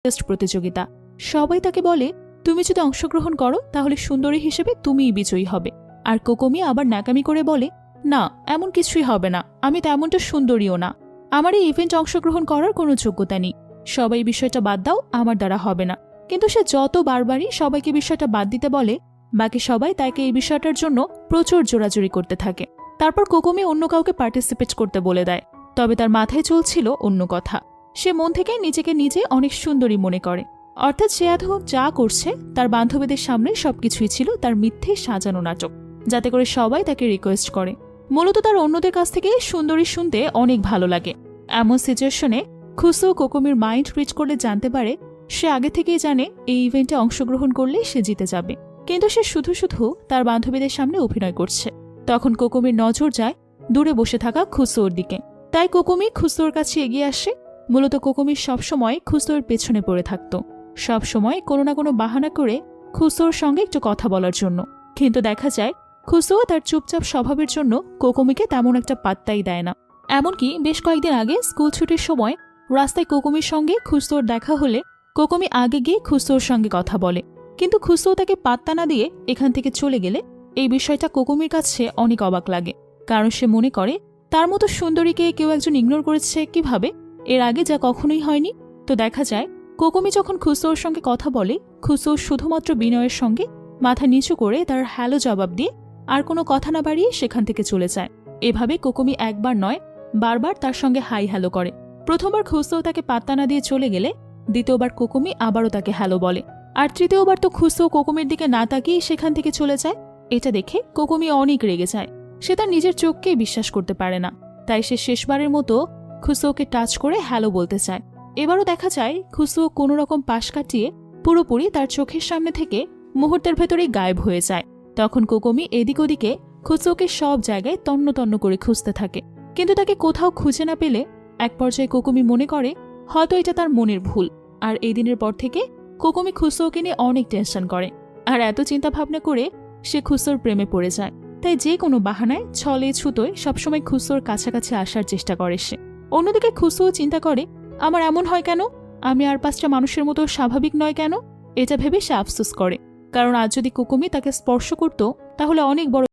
Test প্রতিযোগিতা। সবাই তাকে বলে তুমি যদি অংশগ্রহণ করো তাহলে সুন্দরী হিসেবে তুমিই বিজয়ী হবে। আর কোকোমি আবার ন্যাকামি করে বলে না, এমন কিছুই হবে না, আমি তেমনটা সুন্দরীও না, আমার এই ইভেন্টে অংশগ্রহণ করার কোনো যোগ্যতা নেই, সবাই বিষয়টা বাদ দাও, আমার দ্বারা হবে না। কিন্তু সে যত বারবারই সবাইকে বিষয়টা বাদ দিতে বলে বাকি সবাই তাকে এই বিষয়টার জন্য প্রচুর জোরাজুরি করতে থাকে। তারপর কোকোমি অন্য কাউকে পার্টিসিপেট করতে বলে দেয়, তবে তার মাথায় চলছিল অন্য কথা। সে মন থেকে নিজেকে নিজে অনেক সুন্দরী মনে করে, অর্থাৎ সে এখন যা করছে তার বান্ধবীদের সামনে সবকিছুই ছিল তার মিথ্যে সাজানো নাটক, যাতে করে সবাই তাকে রিকোয়েস্ট করে। মূলত তার অন্যদের কাছ থেকে সুন্দরী শুনতে অনেক ভালো লাগে। এমন সিচুয়েশনে খুসো কোকোমির মাইন্ড রিচ করলে জানতে পারে সে আগে থেকেই জানে এই ইভেন্টে অংশগ্রহণ করলে সে জিতে যাবে, কিন্তু সে শুধু শুধু তার বান্ধবীদের সামনে অভিনয় করছে। তখন কোকোমির নজর যায় দূরে বসে থাকা খুসোর দিকে, তাই কোকোমি খুসোর কাছে এগিয়ে আসে। মূলত কোকোমি সবসময় খুসোর পেছনে পড়ে থাকত, সবসময় কোনো না কোনো বাহানা করে খুসোর সঙ্গে একটু কথা বলার জন্য। কিন্তু দেখা যায় খুসো তার চুপচাপ স্বভাবের জন্য কোকোমিকে তেমন একটা পাত্তাই দেয় না। এমনকি বেশ কয়েকদিন আগে স্কুল ছুটির সময় রাস্তায় কোকোমির সঙ্গে খুসোর দেখা হলে কোকোমি আগে গিয়ে খুসোর সঙ্গে কথা বলে, কিন্তু খুসো তাকে পাত্তা না দিয়ে এখান থেকে চলে গেলে এই বিষয়টা কোকোমির কাছে অনেক অবাক লাগে, কারণ সে মনে করে তার মতো সুন্দরীকে কেউ একজন ইগনোর করেছে কিভাবে, এর আগে যা কখনোই হয়নি। তো দেখা যায় কোকোমি যখন খুসোর সঙ্গে কথা বলে খুসো শুধুমাত্র বিনয়ের সঙ্গে মাথা নিচু করে তার হ্যালো জবাব দিয়ে আর কোনো কথা না বাড়িয়ে সেখান থেকে চলে যায়। এভাবে কোকোমি একবার নয় বারবার তার সঙ্গে হাই হ্যালো করে। প্রথমবার খুসো তাকে পাত্তা না দিয়ে চলে গেলে দ্বিতীয়বার কোকোমি আবারও তাকে হ্যালো বলে, আর তৃতীয়বার তো খুসো কোকোমির দিকে না তাকিয়ে সেখান থেকে চলে যায়। এটা দেখে কোকোমি অনেক রেগে যায়, সে তার নিজের চোখকেই বিশ্বাস করতে পারে না। তাই সে শেষবারের মতো খুসোকে টাচ করে হ্যালো বলতে চায়। এবারও দেখা যায় খুসো কোনো রকম পাশ কাটিয়ে পুরোপুরি তার চোখের সামনে থেকে মুহূর্তের ভেতরেই গায়েব হয়ে যায়। তখন কোকোমি এদিক ওদিকে খুসোকে সব জায়গায় তন্ন তন্ন করে খুঁজতে থাকে, কিন্তু তাকে কোথাও খুঁজে না পেলে এক পর্যায়ে কোকোমি মনে করে হয়তো এটা তার মনের ভুল। আর এই দিনের পর থেকে কোকোমি খুসোকে নিয়ে অনেক টেনশন করে, আর এত চিন্তা ভাবনা করে সে খুসোর প্রেমে পড়ে যায়। তাই যে কোনো বাহানায় ছলে ছুতোয় সবসময় খুসোর কাছাকাছি আসার চেষ্টা করে সে। অন্যদিকে খুসো চিন্তা করে আমার এমন হয় কেন, আমি আর 5টা মানুষের মতো স্বাভাবিক নয় কেন, এটা ভেবে সে আফসোস করে, কারণ আজ যদি কোকোমি তাকে স্পর্শ করত তাহলে অনেক বড়